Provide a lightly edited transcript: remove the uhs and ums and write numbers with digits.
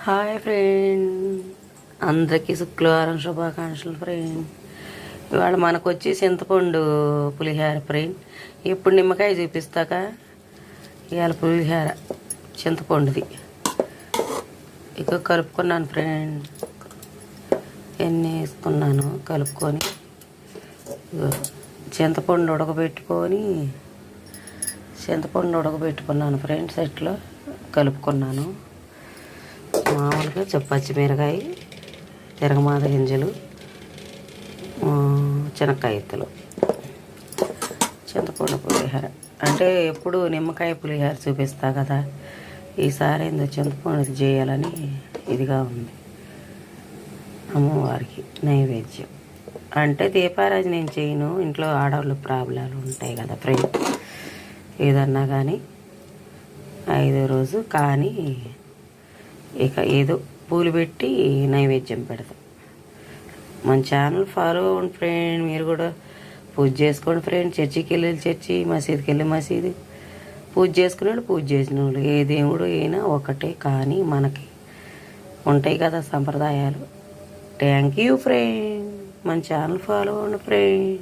Hi friend, అందరికీ శుక్రవారం శుభాకాంక్షలు ఫ్రెండ్. ఇవాళ మనకు వచ్చి చింతపండు పులిహార ఫ్రెండ్. ఇప్పుడు నిమ్మకాయ చూపిస్తాక ఇవాళ పులిహార చింతపండుది ఇక కలుపుకున్నాను ఫ్రెండ్. ఎన్ని వేసుకున్నాను కలుపుకొని చింతపండు ఉడకబెట్టుకున్నాను ఫ్రెండ్స్. ఇట్లా కలుపుకున్నాను. మామూలుగా పచ్చిమిరకాయ, తిరగమాత గింజలు, శనక్కాయ ఎత్తులు, చింతపండు పులిహార అంటే ఎప్పుడు నిమ్మకాయ పులిహార చూపిస్తా కదా, ఈసారి ఏందో చింతపండుది చేయాలని ఇదిగా ఉంది. అమ్మవారికి నైవేద్యం అంటే దీపారాజు నేను చేయను, ఇంట్లో ఆడవాళ్ళు ప్రాబ్లాలు ఉంటాయి కదా ఫ్రెండ్. ఏదన్నా కానీ 5వ రోజు కానీ ఇక ఏదో పూలు పెట్టి నైవేద్యం పెడతాం. మన ఛానల్ ఫాలో అవ్వండి ఫ్రెండ్. మీరు కూడా పూజ చేసుకోండి ఫ్రెండ్. చర్చికి వెళ్ళి చర్చి, మసీదుకి వెళ్ళి మసీదు, పూజ చేసుకునేవాళ్ళు పూజ చేసిన వాళ్ళు, ఏ దేవుడు అయినా ఒకటే, కానీ మనకి ఉంటాయి కదా సంప్రదాయాలు. Thank you friend. మన ఛానల్ ఫాలో అవ్వండి ఫ్రెండ్.